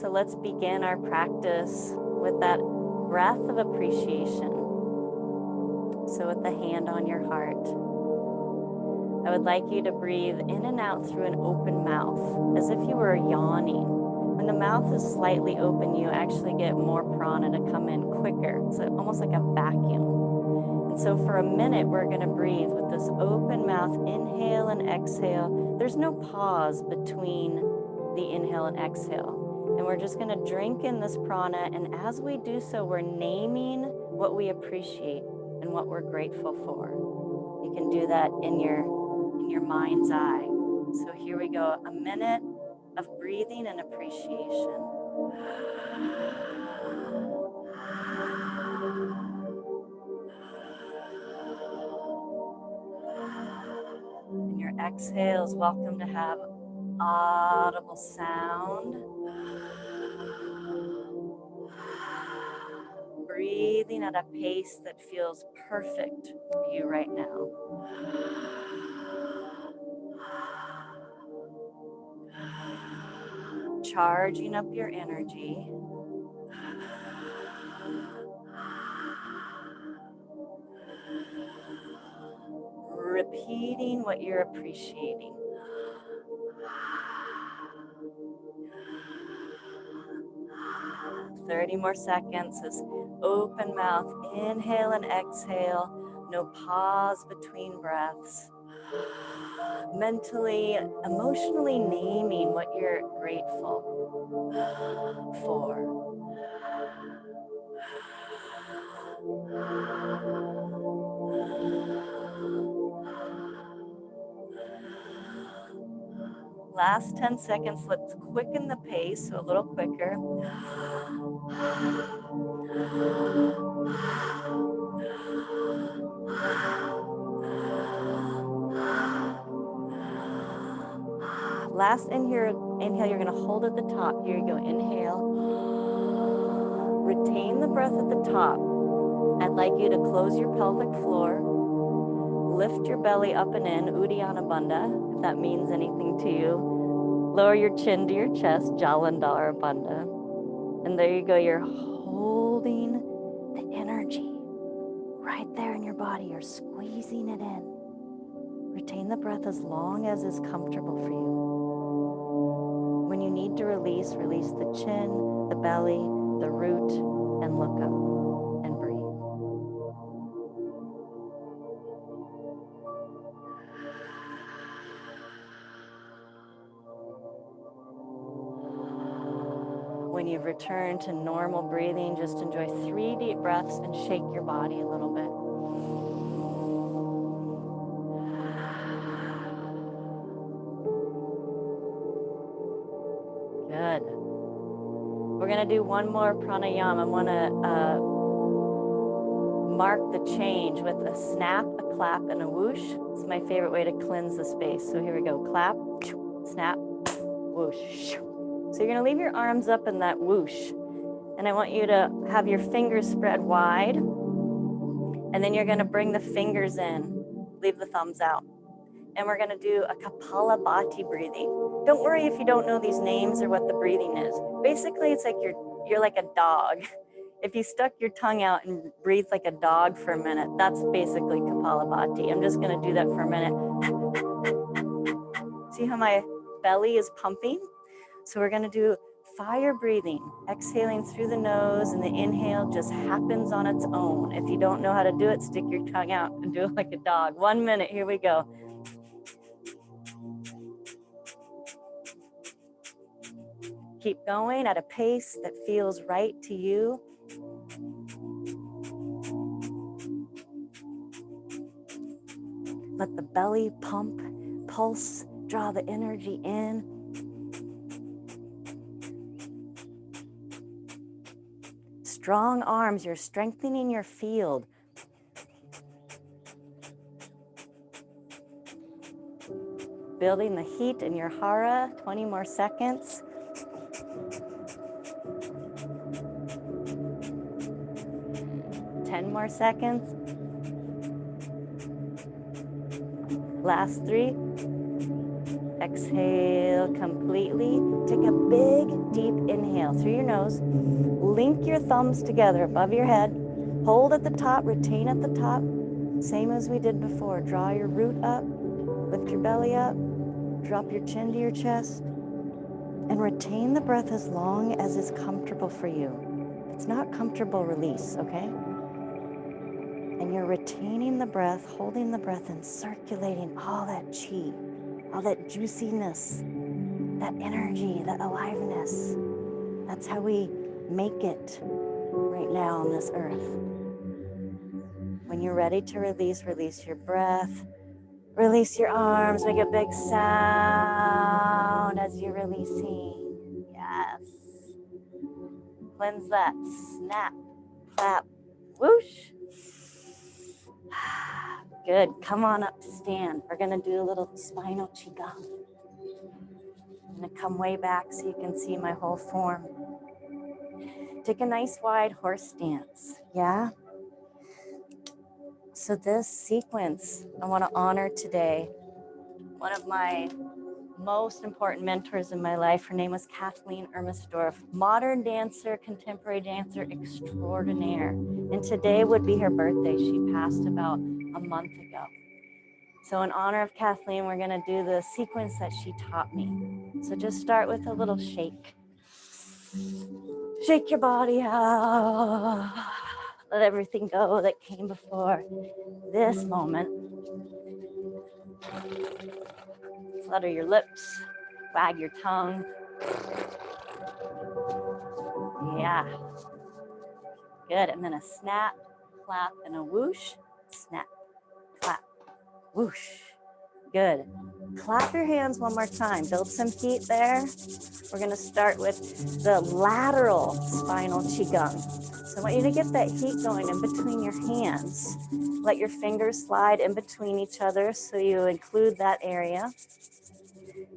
So let's begin our practice with that breath of appreciation. So with the hand on your heart, I would like you to breathe in and out through an open mouth, as if you were yawning. When the mouth is slightly open, you actually get more prana to come in quicker. It's almost like a vacuum. And so for a minute, we're going to breathe with this open mouth, inhale and exhale. There's no pause between the inhale and exhale. And we're just going to drink in this prana. And as we do so, we're naming what we appreciate and what we're grateful for. You can do that in your mind's eye. So here we go, a minute of breathing and appreciation. And your exhale is welcome to have audible sound. Breathing at a pace that feels perfect for you right now. Charging up your energy. Repeating what you're appreciating. – 30 more seconds. This open mouth, inhale and exhale. No pause between breaths. Mentally, emotionally naming what you're grateful for. Last 10 seconds, let's quicken the pace, so a little quicker. Last inhale, you're going to hold at the top. Here you go, inhale. Retain the breath at the top. I'd like you to close your pelvic floor. Lift your belly up and in, Uddiyana Bandha, if that means anything to you. Lower your chin to your chest, Jalandhara Bandha. And there you go, you're holding the energy right there in your body. You're squeezing it in. Retain the breath as long as is comfortable for you. When you need to release the chin, the belly, the root, and look up and breathe. When you've returned to normal breathing, just enjoy 3 deep breaths and shake your body a little bit. Good. We're going to do one more pranayama. I want to mark the change with a snap, a clap, and a whoosh. It's my favorite way to cleanse the space. So here we go. Clap, snap, whoosh. So you're going to leave your arms up in that whoosh. And I want you to have your fingers spread wide. And then you're going to bring the fingers in. Leave the thumbs out. And we're going to do a Kapalabhati breathing. Don't worry if you don't know these names or what the breathing is. Basically, it's like you're like a dog. If you stuck your tongue out and breathed like a dog for a minute, that's basically Kapalabhati. I'm just going to do that for a minute. See how my belly is pumping? So we're going to do fire breathing, exhaling through the nose, and the inhale just happens on its own. If you don't know how to do it, stick your tongue out and do it like a dog. 1 minute, here we go. Keep going at a pace that feels right to you. Let the belly pump, pulse, draw the energy in. Strong arms, you're strengthening your field. Building the heat in your hara, 20 more seconds. Ten more seconds. Last 3. Exhale completely. Take a big, deep inhale through your nose. Link your thumbs together above your head. Hold at the top, retain at the top. Same as we did before. Draw your root up, lift your belly up, drop your chin to your chest, and retain the breath as long as is comfortable for you. If it's not comfortable, release, okay? And you're retaining the breath, holding the breath, and circulating all that chi, all that juiciness, that energy, that aliveness. That's how we make it right now on this earth. When you're ready to release, release your breath. Release your arms, make a big sound as you're releasing. Yes. Cleanse that. Snap, clap, whoosh. Good. Come on up to stand. We're going to do a little spinal qigong. I'm going to come way back so you can see my whole form. Take a nice wide horse stance. Yeah? So this sequence, I want to honor today one of my most important mentors in my life. Her name was Kathleen Ermesdorf, modern dancer, contemporary dancer extraordinaire. And today would be her birthday. She passed about a month ago. So in honor of Kathleen, we're going to do the sequence that she taught me. So just start with a little shake. Shake your body out. Let everything go that came before this moment. Flutter your lips, wag your tongue. Yeah. Good. And then a snap, clap, and a whoosh. Snap, clap, whoosh. Good. Clap your hands one more time. Build some heat there. We're going to start with the lateral spinal qigong. So I want you to get that heat going in between your hands. Let your fingers slide in between each other so you include that area.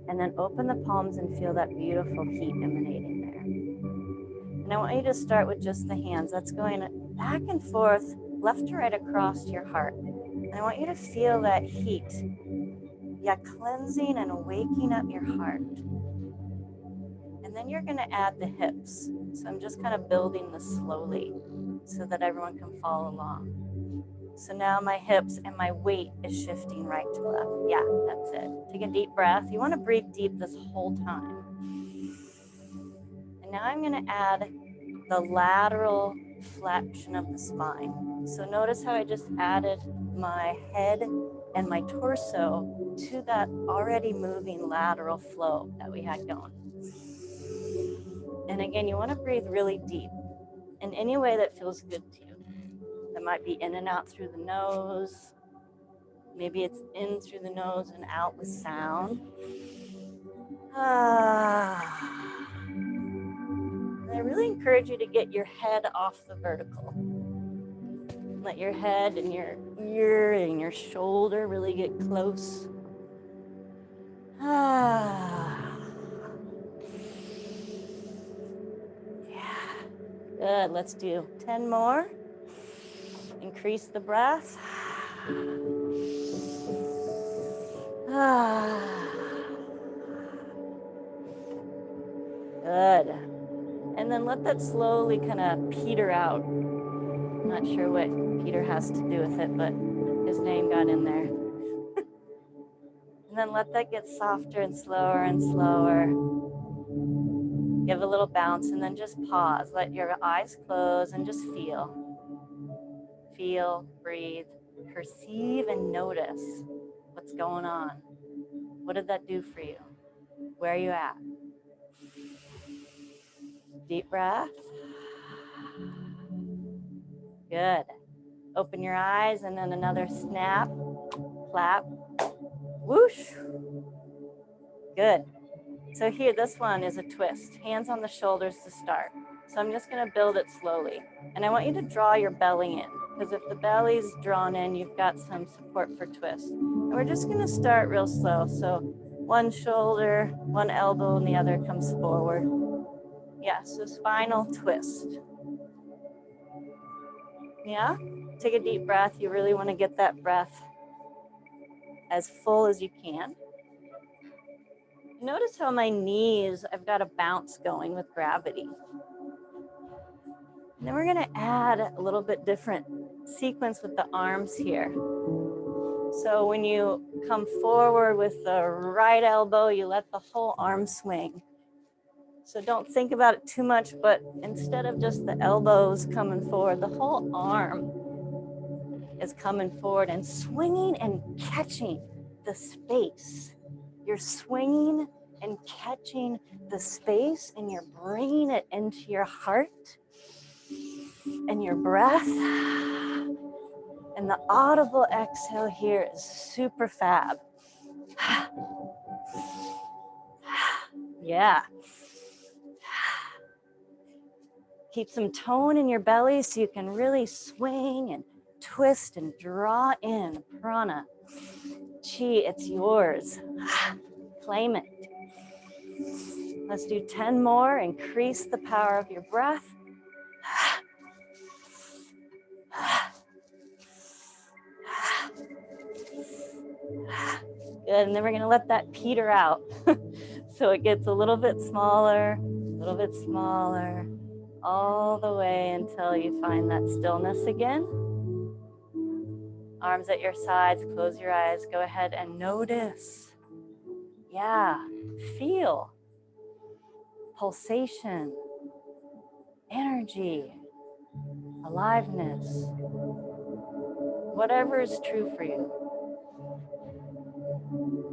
And then open the palms and feel that beautiful heat emanating there. And I want you to start with just the hands. That's going back and forth, left to right across your heart. And I want you to feel that heat. Yeah, cleansing and waking up your heart. And then you're going to add the hips. So I'm just kind of building this slowly so that everyone can follow along. So now my hips and my weight is shifting right to left. Yeah, that's it. Take a deep breath. You want to breathe deep this whole time. And now I'm going to add the lateral flexion of the spine. So notice how I just added my head and my torso to that already moving lateral flow that we had going. And again, you want to breathe really deep in any way that feels good to you. That might be in and out through the nose. Maybe it's in through the nose and out with sound. I really encourage you to get your head off the vertical. Let your head and your ear and your shoulder really get close. Yeah, good. Let's do 10 more. Increase the breath. Good. And then let that slowly kind of peter out. Not sure what Peter has to do with it, but his name got in there. And then let that get softer and slower and slower. Give a little bounce and then just pause. Let your eyes close and just feel. Feel, breathe, perceive, and notice what's going on. What did that do for you? Where are you at? Deep breath. Good. Open your eyes and then another snap, clap, whoosh. Good. So here, this one is a twist. Hands on the shoulders to start. So I'm just going to build it slowly. And I want you to draw your belly in, because if the belly's drawn in, you've got some support for twist. And we're just going to start real slow. So one shoulder, one elbow, and the other comes forward. Yeah, so spinal twist. Yeah? Take a deep breath. You really want to get that breath as full as you can. Notice how my knees, I've got a bounce going with gravity. And then we're gonna add a little bit different sequence with the arms here. So when you come forward with the right elbow, you let the whole arm swing. So don't think about it too much, but instead of just the elbows coming forward, the whole arm is coming forward and swinging and catching the space. You're swinging and catching the space, and you're bringing it into your heart and your breath. And the audible exhale here is super fab. Yeah. Keep some tone in your belly so you can really swing and twist and draw in prana. Chi, it's yours. Claim it. Let's do 10 more. Increase the power of your breath. Good, and then we're gonna let that peter out. So it gets a little bit smaller, all the way until you find that stillness again. Arms at your sides, close your eyes, go ahead and notice. Yeah, feel pulsation, energy, aliveness, whatever is true for you.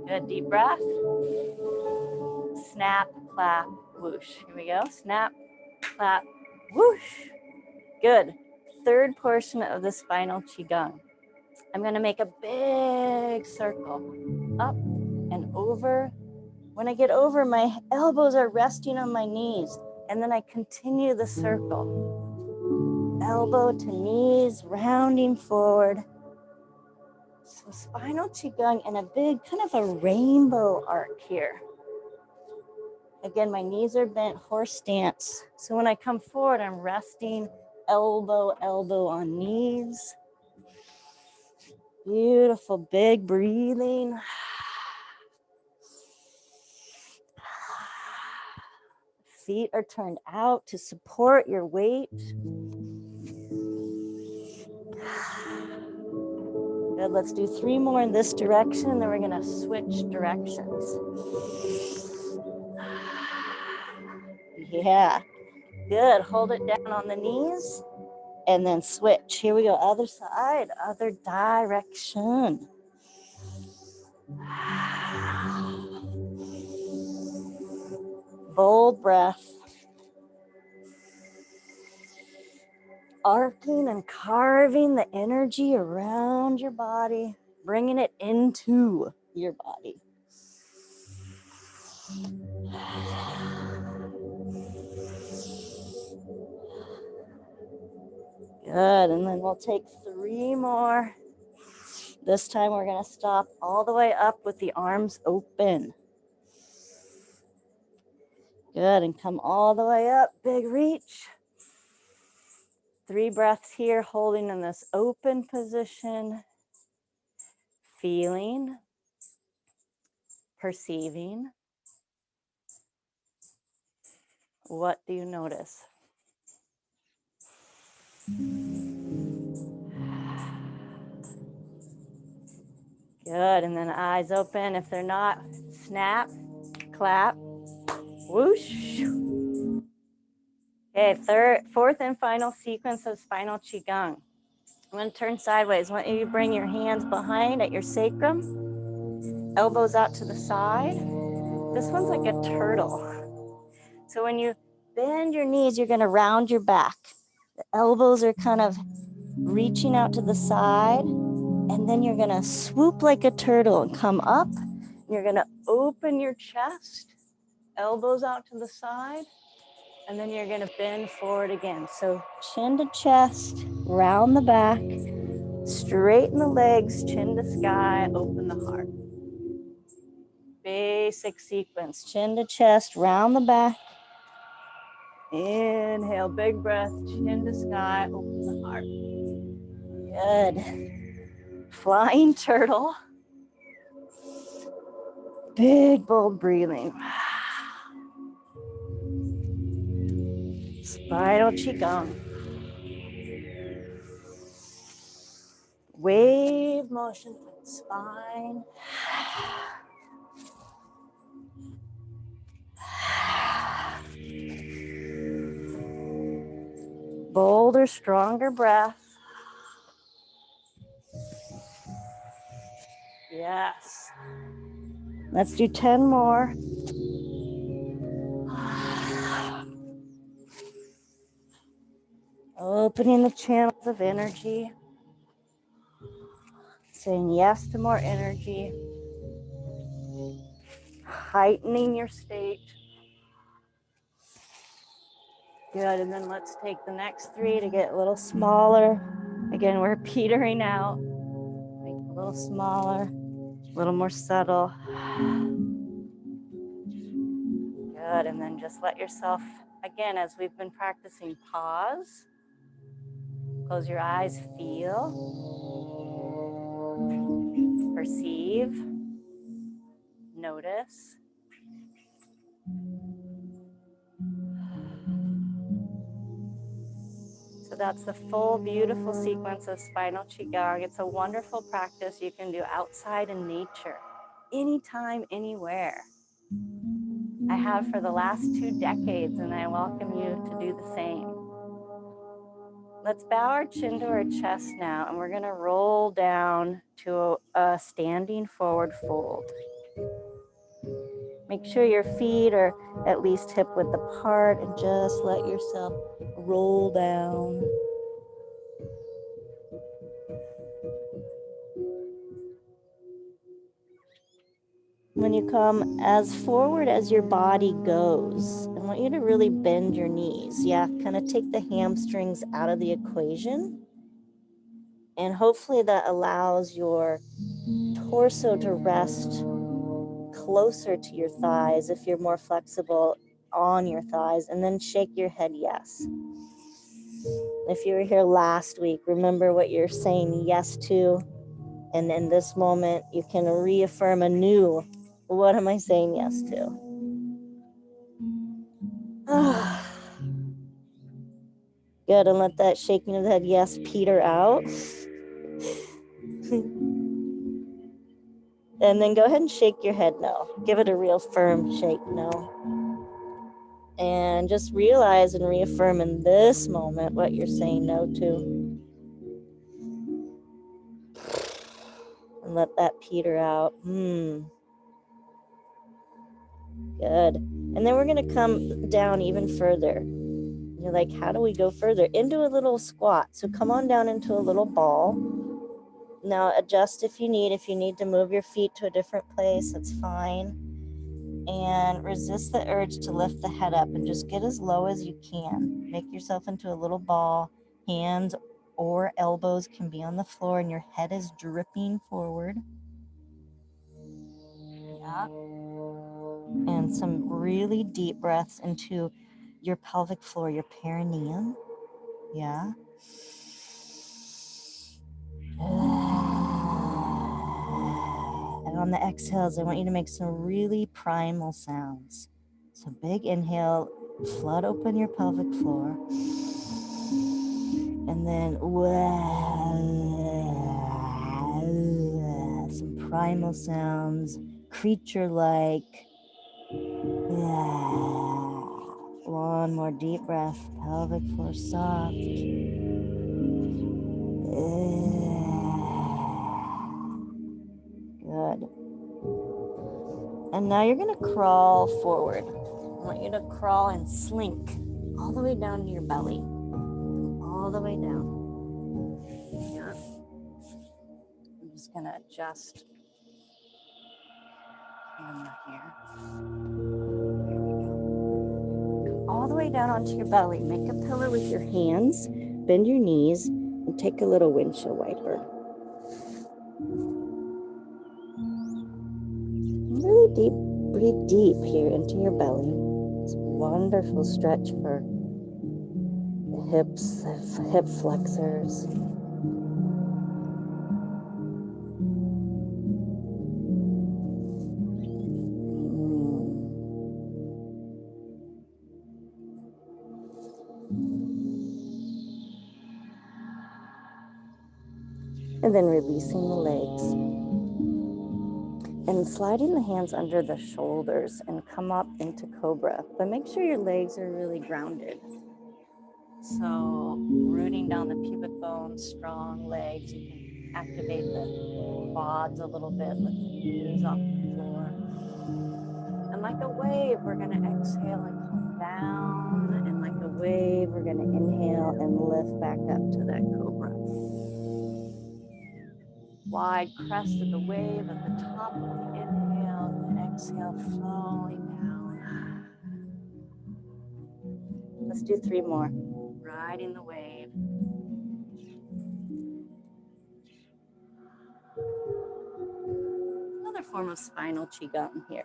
Good, deep breath. Snap, clap, whoosh. Here we go. Snap, clap, whoosh. Good. Third portion of the spinal qigong. I'm going to make a big circle up and over. When I get over, my elbows are resting on my knees, and then I continue the circle. Elbow to knees, rounding forward. So spinal qigong and a big kind of a rainbow arc here. Again, my knees are bent, horse stance. So when I come forward, I'm resting elbow on knees. Beautiful, big breathing. Feet are turned out to support your weight. Good, let's do 3 more in this direction, then we're gonna switch directions. Yeah, good, hold it down on the knees and then switch. Here we go, other side, other direction. Bold breath. Arcing and carving the energy around your body, bringing it into your body. Good, and then we'll take 3 more. This time we're gonna stop all the way up with the arms open. Good, and come all the way up, big reach. 3 breaths here, holding in this open position. Feeling, perceiving. What do you notice? Good, and then eyes open. If they're not, snap, clap, whoosh. Okay, fourth and final sequence of spinal qigong. I'm going to turn sideways. I want you to bring your hands behind at your sacrum, elbows out to the side. This one's like a turtle. So when you bend your knees, you're going to round your back. The elbows are kind of reaching out to the side, and then you're going to swoop like a turtle and come up. You're going to open your chest, elbows out to the side, and then you're going to bend forward again. So chin to chest, round the back, straighten the legs, chin to sky, open the heart. Basic sequence, chin to chest, round the back. Inhale, big breath, chin to sky, open the heart. Good. Flying turtle. Big, bold breathing. Spinal Qigong. Wave motion through the spine. Bolder, stronger breath. Yes. Let's do 10 more. Opening the channels of energy. Saying yes to more energy. Heightening your state. Good, and then let's take the next 3 to get a little smaller. Again, we're petering out. Make it a little smaller, a little more subtle. Good, and then just let yourself, again, as we've been practicing, pause. Close your eyes, feel, perceive, notice. So that's the full, beautiful sequence of spinal Qigong. It's a wonderful practice you can do outside in nature, anytime, anywhere. I have for the last 2 decades, and I welcome you to do the same. Let's bow our chin to our chest now, and we're going to roll down to a standing forward fold. Make sure your feet are at least hip width apart, and just let yourself roll down. When you come as forward as your body goes, I want you to really bend your knees. Yeah, kind of take the hamstrings out of the equation. And hopefully that allows your torso to rest closer to your thighs if you're more flexible on your thighs. And then shake your head yes. If you were here last week, remember what you're saying yes to. And in this moment, you can reaffirm anew, what am I saying yes to? Good, and let that shaking of the head yes peter out. And then go ahead and shake your head no. Give it a real firm shake no. And just realize and reaffirm in this moment what you're saying no to. And let that peter out. Good. And then we're going to come down even further. You're like, how do we go further? Into a little squat. So come on down into a little ball. Now adjust if you need. If you need to move your feet to a different place, that's fine. And resist the urge to lift the head up and just get as low as you can. Make yourself into a little ball. Hands or elbows can be on the floor and your head is dripping forward. Yeah. And some really deep breaths into your pelvic floor, your perineum. Yeah. And on the exhales, I want you to make some really primal sounds. So big inhale, flood open your pelvic floor. And then some primal sounds, creature-like. One more deep breath, pelvic floor soft. Good. And now you're going to crawl forward. I want you to crawl and slink all the way down to your belly. All the way down. Yeah. I'm just going to adjust camera here. There we go. Come all the way down onto your belly. Make a pillow with your hands. Bend your knees and take a little windshield wiper. Really deep, breathe deep here into your belly. It's a wonderful stretch for the hips, the hip flexors. And then releasing the legs. And sliding the hands under the shoulders and come up into cobra. But make sure your legs are really grounded. So rooting down the pubic bone, strong legs. You can activate the quads a little bit. Lift the knees off the floor. And like a wave, we're going to exhale and come down. And like a wave, we're going to inhale and lift back up to that cobra. Wide crest of the wave at the top of the inhale. Exhale, flowing down. Let's do 3 more. Riding the wave. Another form of spinal qigong here.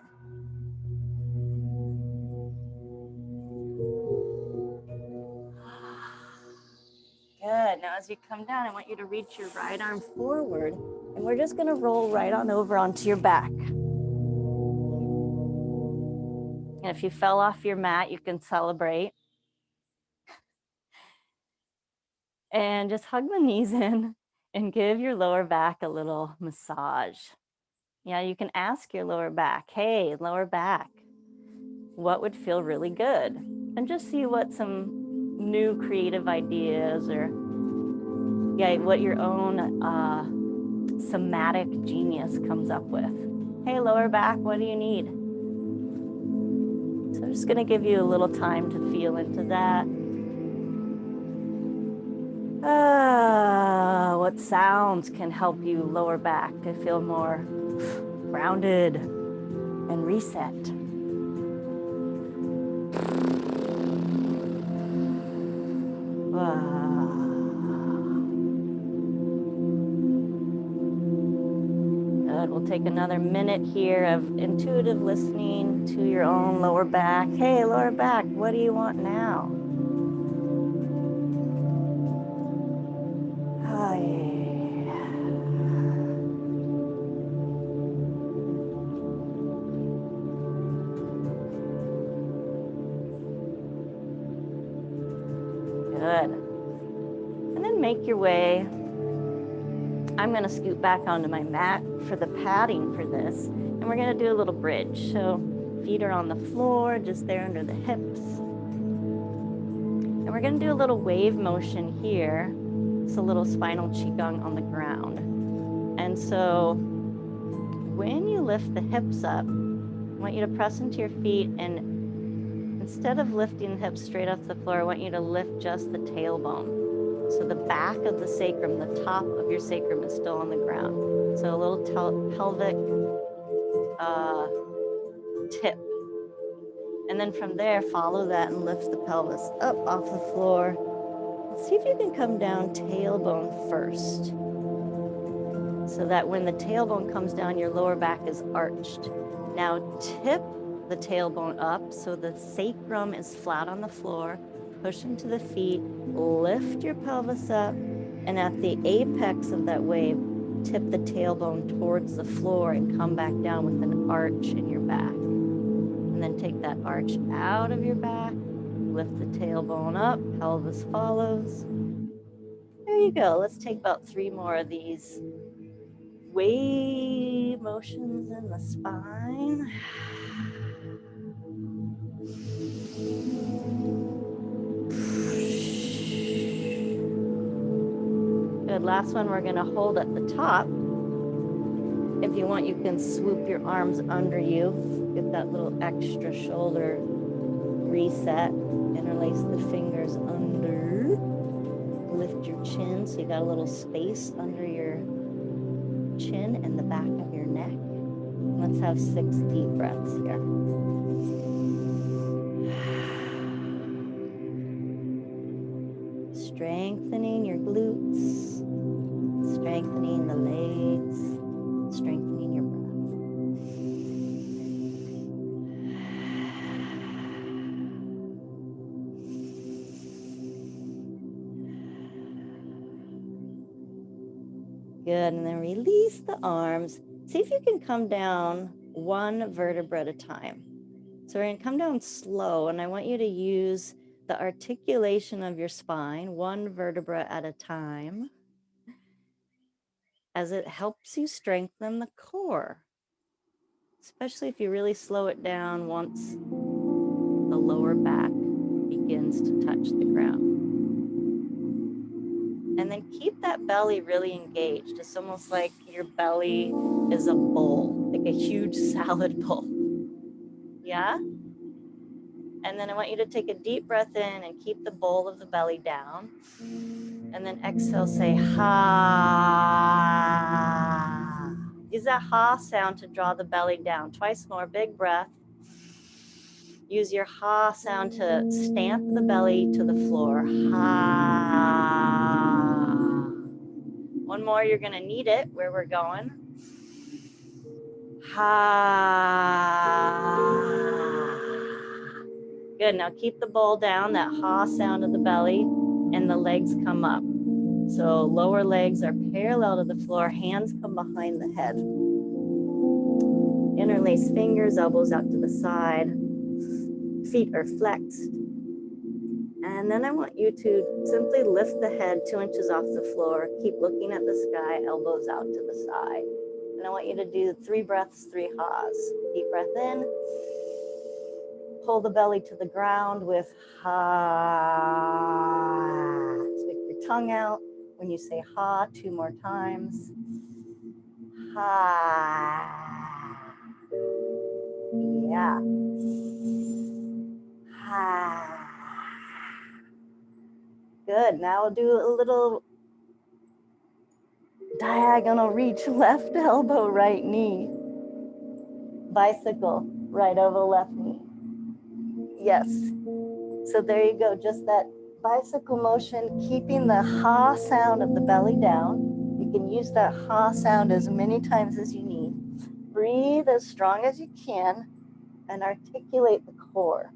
Good. Now as you come down, I want you to reach your right arm forward, and we're just going to roll right on over onto your back. And if you fell off your mat, you can celebrate. And just hug the knees in and give your lower back a little massage. Yeah, you can ask your lower back, hey, lower back, what would feel really good? And just see what some new creative ideas or what your own somatic genius comes up with. Hey, lower back, what do you need? So I'm just going to give you a little time to feel into that. What sounds can help you lower back to feel more grounded and reset? Good. We'll take another minute here of intuitive listening to your own lower back. Hey, lower back, what do you want now? Good. And then make your way. I'm going to scoot back onto my mat for the padding for this. And we're going to do a little bridge. So feet are on the floor, just there under the hips. And we're going to do a little wave motion here. It's a little spinal qigong on the ground. And so when you lift the hips up, I want you to press into your feet, and instead of lifting the hips straight off the floor, I want you to lift just the tailbone. So the back of the sacrum, the top of your sacrum is still on the ground. So a little pelvic tip. And then from there, follow that and lift the pelvis up off the floor. Let's see if you can come down tailbone first. So that when the tailbone comes down, your lower back is arched. Now tip the tailbone up so the sacrum is flat on the floor. Push into the feet, lift your pelvis up, and at the apex of that wave, tip the tailbone towards the floor and come back down with an arch in your back. And then take that arch out of your back, lift the tailbone up, pelvis follows. There you go. Let's take about 3 more of these wave motions in the spine. Good. Last one, we're going to hold at the top. If you want, you can swoop your arms under you. Get that little extra shoulder reset. Interlace the fingers under. Lift your chin so you got a little space under your chin and the back of your neck. Let's have 6 deep breaths here. Strengthening your glutes, strengthening the legs, strengthening your breath. Good, and then release the arms. See if you can come down 1 vertebra at a time. So we're gonna come down slow, and I want you to use the articulation of your spine, 1 vertebra at a time. as it helps you strengthen the core, especially if you really slow it down once the lower back begins to touch the ground. And then keep that belly really engaged. It's almost like your belly is a bowl, like a huge salad bowl. Yeah? And then I want you to take a deep breath in and keep the bowl of the belly down. And then exhale, say ha. Use that ha sound to draw the belly down. Twice more, big breath. Use your ha sound to stamp the belly to the floor. Ha. One more, you're gonna need it where we're going. Ha. Good, now keep the bowl down, that ha sound of the belly, and the legs come up. So lower legs are parallel to the floor, hands come behind the head. Interlace fingers, elbows out to the side, feet are flexed. And then I want you to simply lift the head 2 inches off the floor, keep looking at the sky, elbows out to the side. And I want you to do 3 breaths, 3 ha's. Deep breath in, pull the belly to the ground with ha. Stick your tongue out when you say ha 2 more times. Ha. Yeah. Ha. Good. Now we'll do a little diagonal reach, left elbow, right knee. Bicycle, right elbow, left knee. Yes. So there you go. Just that bicycle motion, keeping the ha sound of the belly down. You can use that ha sound as many times as you need. Breathe as strong as you can and articulate the core,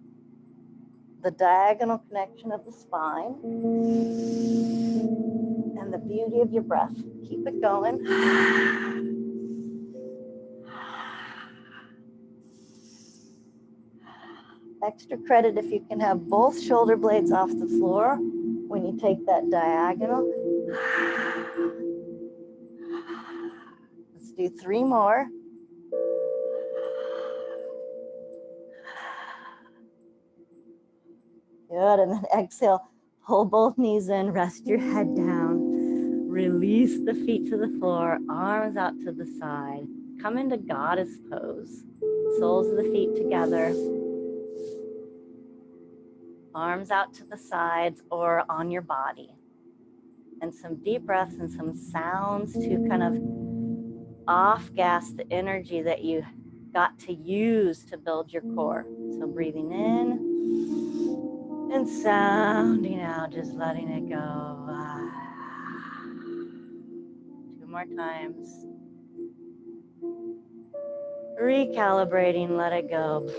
the diagonal connection of the spine, and the beauty of your breath. Keep it going. Extra credit if you can have both shoulder blades off the floor when you take that diagonal. Let's do 3 more. Good, and then exhale, pull both knees in, rest your head down. Release the feet to the floor, arms out to the side. Come into goddess pose. Soles of the feet together. Arms out to the sides or on your body. And some deep breaths and some sounds to kind of off-gas the energy that you got to use to build your core. So breathing in and sounding out, just letting it go. 2 more times. Recalibrating, let it go.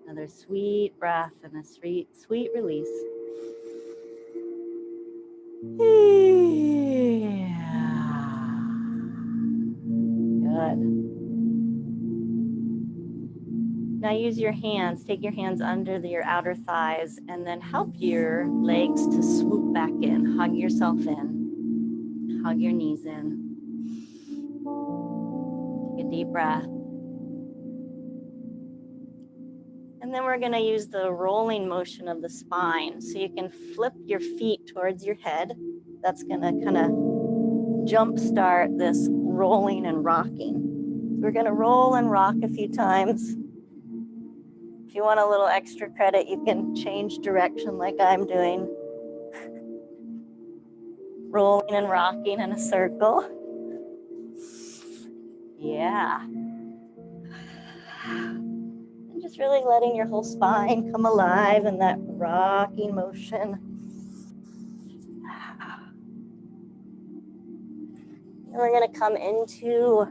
Another sweet breath and a sweet, sweet release. Good. Now use your hands, take your hands under your outer thighs and then help your legs to swoop back in. Hug yourself in. Hug your knees in. Take a deep breath. And then we're gonna use the rolling motion of the spine. So you can flip your feet towards your head. That's gonna kind of jumpstart this rolling and rocking. So we're gonna roll and rock a few times. If you want a little extra credit, you can change direction like I'm doing. Rolling and rocking in a circle. Yeah. And just really letting your whole spine come alive in that rocking motion. And we're gonna come into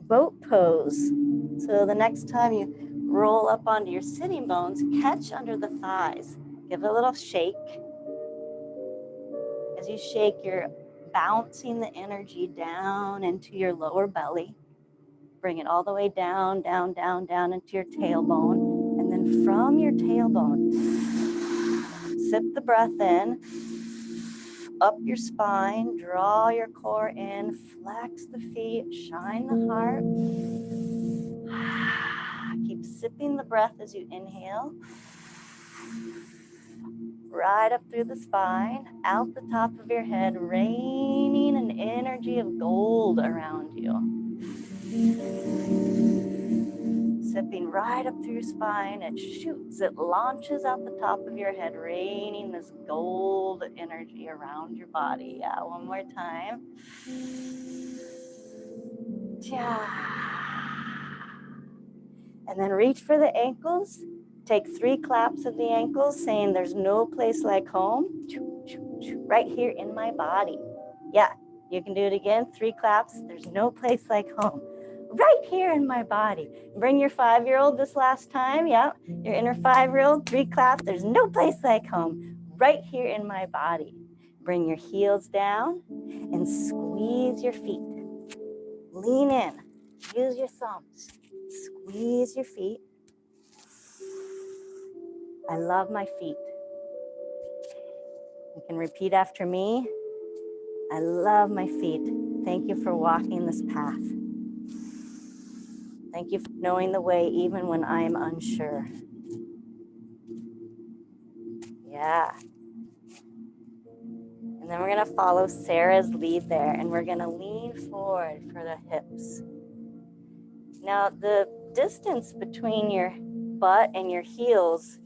boat pose. So the next time you roll up onto your sitting bones, catch under the thighs. Give it a little shake. As you shake, you're bouncing the energy down into your lower belly. Bring it all the way down, down, down, down into your tailbone. And then from your tailbone, sip the breath in, up your spine, draw your core in, flex the feet, shine the heart. Keep sipping the breath as you inhale. Right up through the spine, out the top of your head, raining an energy of gold around you. Sipping right up through your spine, it shoots, it launches out the top of your head, raining this gold energy around your body. Yeah, one more time. And then reach for the ankles. Take 3 claps of the ankles, saying there's no place like home. Right here in my body. Yeah, you can do it again. 3 claps. There's no place like home. Right here in my body. Bring your 5-year-old this last time. Yeah, your inner 5-year-old. 3 claps. There's no place like home. Right here in my body. Bring your heels down and squeeze your feet. Lean in. Use your thumbs. Squeeze your feet. I love my feet. You can repeat after me. I love my feet. Thank you for walking this path. Thank you for knowing the way even when I'm unsure. Yeah. And then we're going to follow Sarah's lead there, and we're going to lean forward for the hips. Now, the distance between your butt and your heels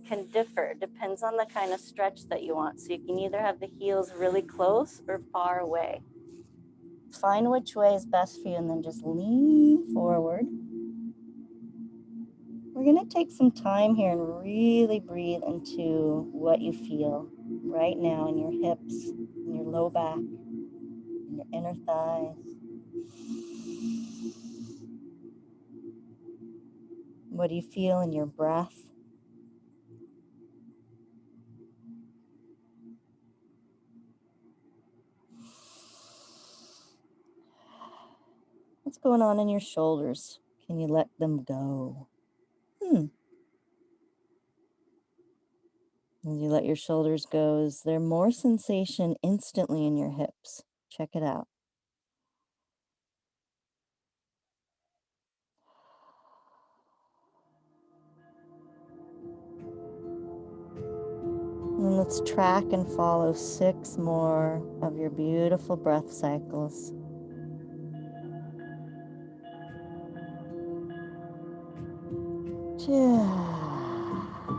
can differ. Depends on the kind of stretch that you want. So you can either have the heels really close or far away. Find which way is best for you and then just lean forward. We're going to take some time here and really breathe into what you feel right now in your hips, in your low back, in your inner thighs. What do you feel in your breath? What's going on in your shoulders? Can you let them go? As you let your shoulders go, is there more sensation instantly in your hips? Check it out. And let's track and follow 6 more of your beautiful breath cycles. Two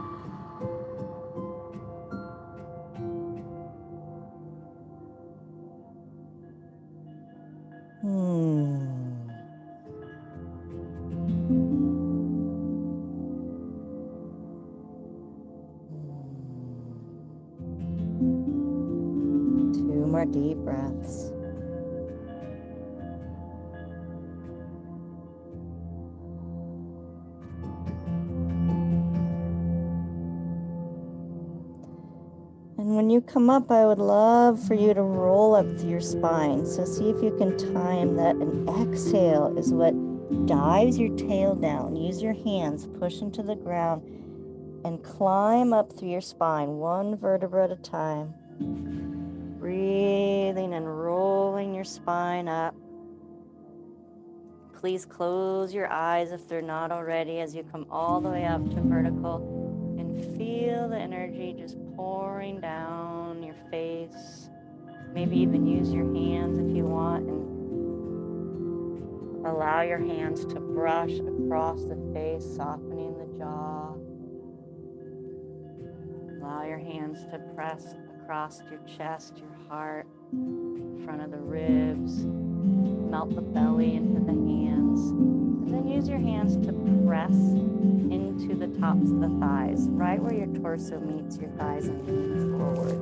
more deep breaths. And when you come up, I would love for you to roll up through your spine. So see if you can time that. An exhale is what dives your tail down. Use your hands, push into the ground, and climb up through your spine, 1 vertebra at a time. Breathing and rolling your spine up. Please close your eyes if they're not already as you come all the way up to vertical. And feel the energy just pouring down your face. Maybe even use your hands if you want, and allow your hands to brush across the face, softening the jaw. Allow your hands to press across your chest, your heart, front of the ribs. Melt the belly into the hands. And then use your hands to press into the tops of the thighs, right where your torso meets your thighs, and lean forward.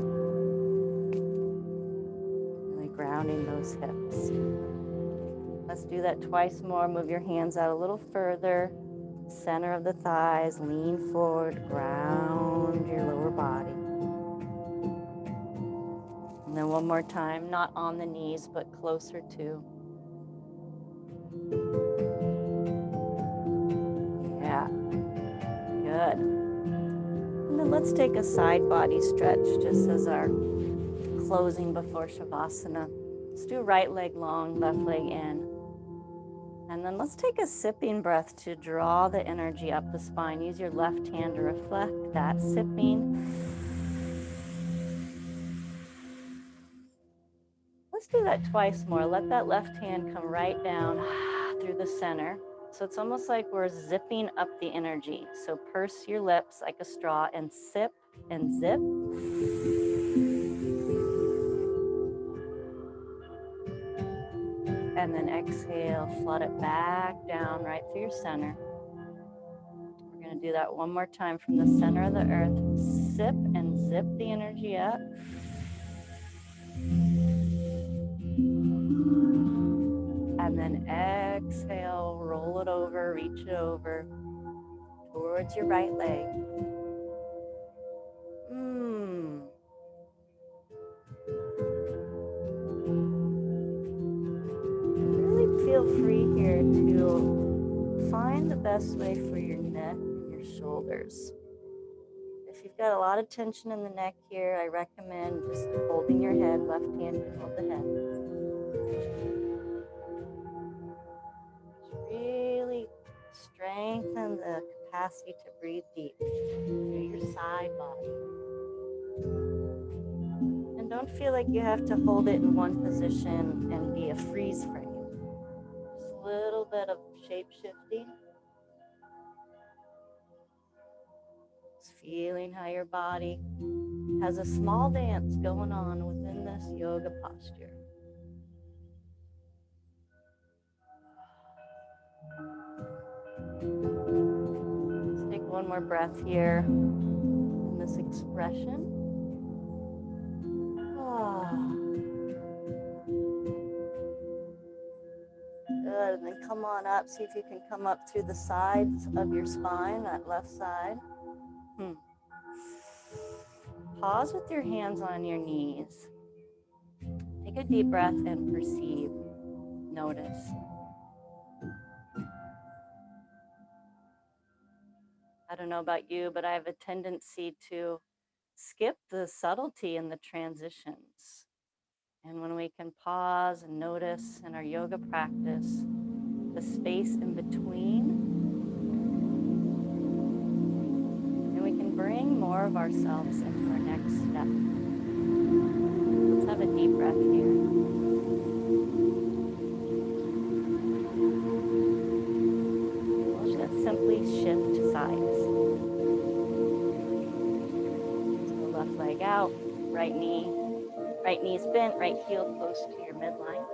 Really grounding those hips. Let's do that twice more. Move your hands out a little further. Center of the thighs, lean forward, ground your lower body. And then one more time, not on the knees, but closer to. Yeah, good. And then then let's take a side body stretch just as our closing before Shavasana. Let's do right leg long, left leg in. And then let's take a sipping breath to draw the energy up the spine. Use your left hand to reflect that sipping. Let's do that twice more. Let that left hand come right down through the center. So it's almost like we're zipping up the energy. So purse your lips like a straw and sip and zip. And then exhale, flood it back down right through your center. We're going to do that one more time from the center of the earth. Sip and zip the energy up. And then exhale, roll it over, reach it over towards your right leg. Really feel free here to find the best way for your neck and your shoulders. If you've got a lot of tension in the neck here, I recommend just holding your head. Left hand can hold the head. Just really strengthen the capacity to breathe deep through your side body. And don't feel like you have to hold it in one position and be a freeze frame. Just a little bit of shape shifting. Just feeling how your body has a small dance going on within this yoga posture. Let's take one more breath here in this expression. Good, and then come on up. See if you can come up through the sides of your spine, that left side. Pause with your hands on your knees. Take a deep breath and perceive, notice. I don't know about you, but I have a tendency to skip the subtlety in the transitions. And when we can pause and notice in our yoga practice the space in between, and we can bring more of ourselves into our next step. Let's have a deep breath here. We'll just simply shift sides. So left leg out, right knee is bent, right heel close to your midline.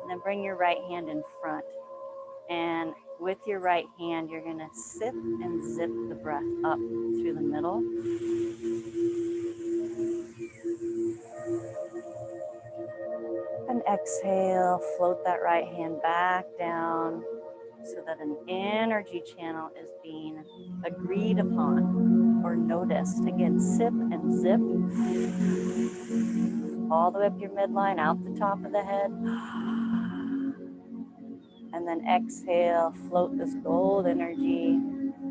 And then bring your right hand in front. And with your right hand, you're going to sip and zip the breath up through the middle. And exhale, float that right hand back down so that an energy channel is being agreed upon or noticed. Again, sip and zip all the way up your midline, out the top of the head. And then exhale, float this gold energy,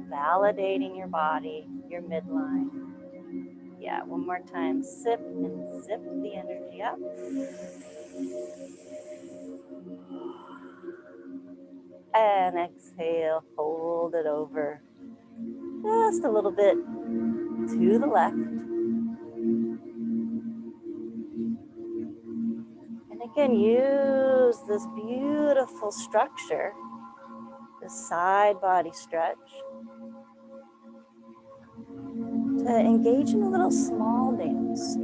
validating your body, your midline. Yeah, one more time. Sip and zip the energy up. And exhale, fold it over just a little bit to the left. And again, use this beautiful structure, this side body stretch, to engage in a little small dance.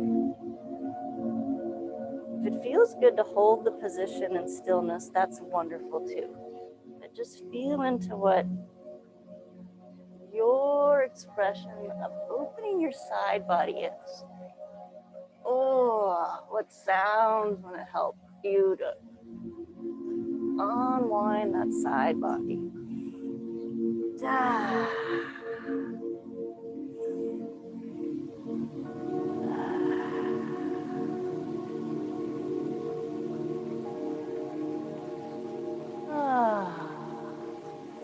If it feels good to hold the position in stillness, that's wonderful too. But just feel into what your expression of opening your side body is. Oh, what sounds when it helps you to unwind that side body.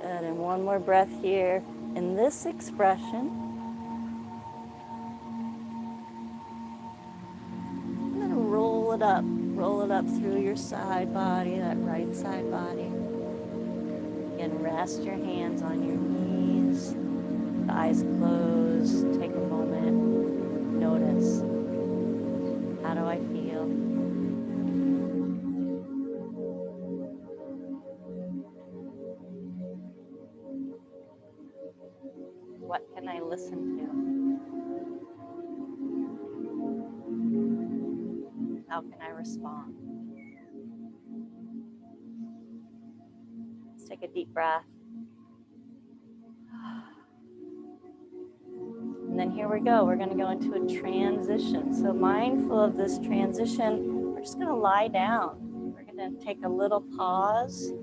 Good, and one more breath here. In this expression, it up. Roll it up through your side body, that right side body. Again, rest your hands on your knees, the eyes closed. Take a moment, notice, how do I feel? What can I listen to? How can I respond? Let's take a deep breath. And then here we go. We're going to go into a transition. So mindful of this transition, we're just going to lie down. We're going to take a little pause,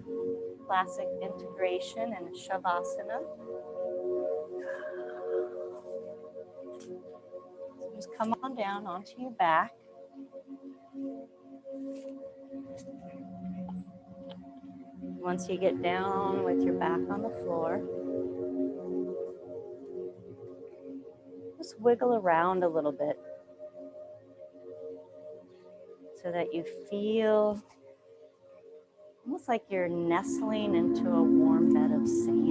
classic integration and Shavasana. So just come on down onto your back. Once you get down with your back on the floor, just wiggle around a little bit so that you feel almost like you're nestling into a warm bed of sand.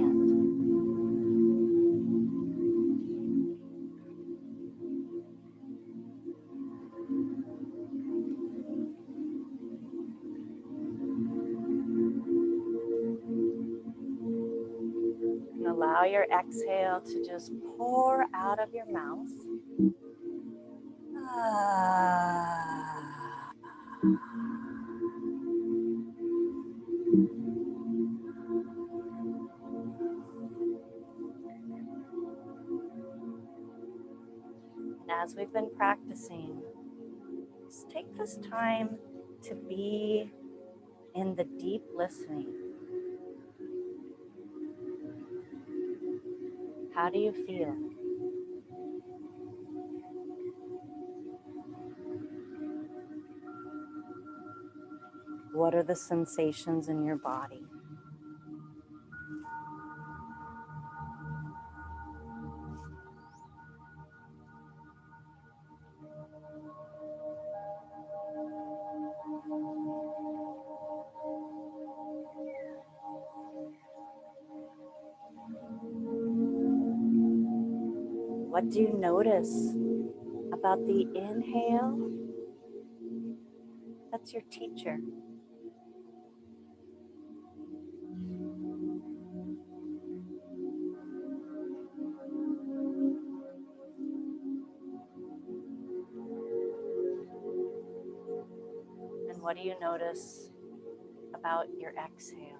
And allow your exhale to just pour out of your mouth. And as we've been practicing, just take this time to be in the deep listening. How do you feel? What are the sensations in your body? What do you notice about the inhale? That's your teacher. And what do you notice about your exhale?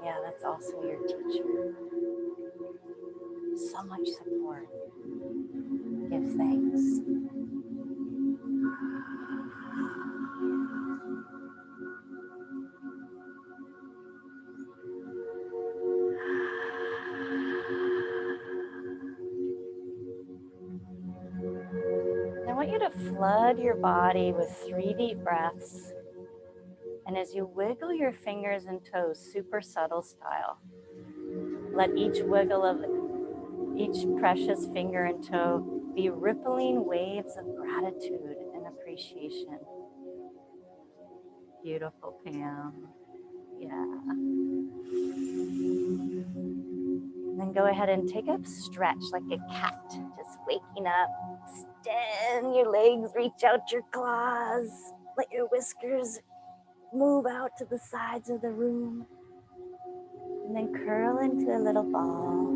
Yeah, that's also your teacher. So much support. Give thanks. I want you to flood your body with 3 deep breaths. And as you wiggle your fingers and toes, super subtle style, let each wiggle of each precious finger and toe be rippling waves of gratitude and appreciation. Beautiful, Pam. Yeah. And then go ahead and take a stretch like a cat, just waking up. Extend your legs, reach out your claws. Let your whiskers move out to the sides of the room. And then curl into a little ball.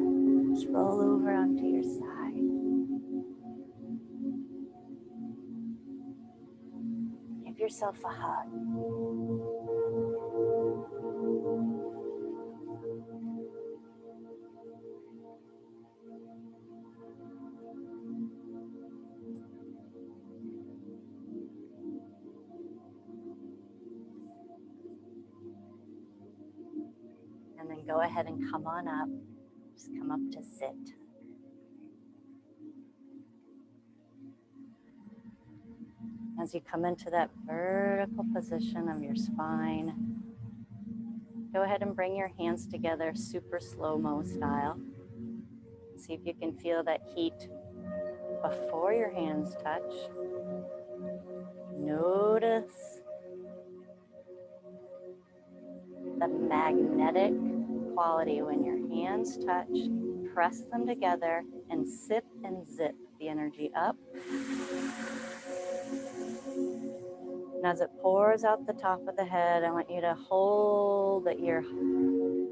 Just roll over onto your side. Give yourself a hug. And then go ahead and come on up. Just come up to sit. As you come into that vertical position of your spine, go ahead and bring your hands together, super slow-mo style. See if you can feel that heat before your hands touch. Notice the magnetic quality when your hands touch. Press them together and sip and zip the energy up. And as it pours out the top of the head, I want you to hold that you're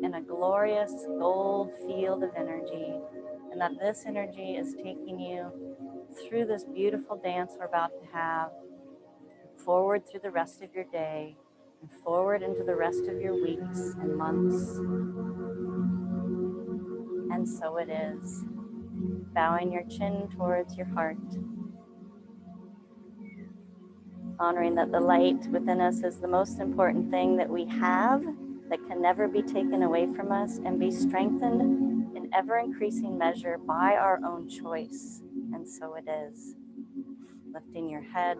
in a glorious gold field of energy, and that this energy is taking you through this beautiful dance we're about to have, forward through the rest of your day, and forward into the rest of your weeks and months. And so it is. Bowing your chin towards your heart, honoring that the light within us is the most important thing that we have, that can never be taken away from us, and be strengthened in ever-increasing measure by our own choice. And so it is. Lifting your head,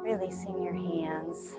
releasing your hands.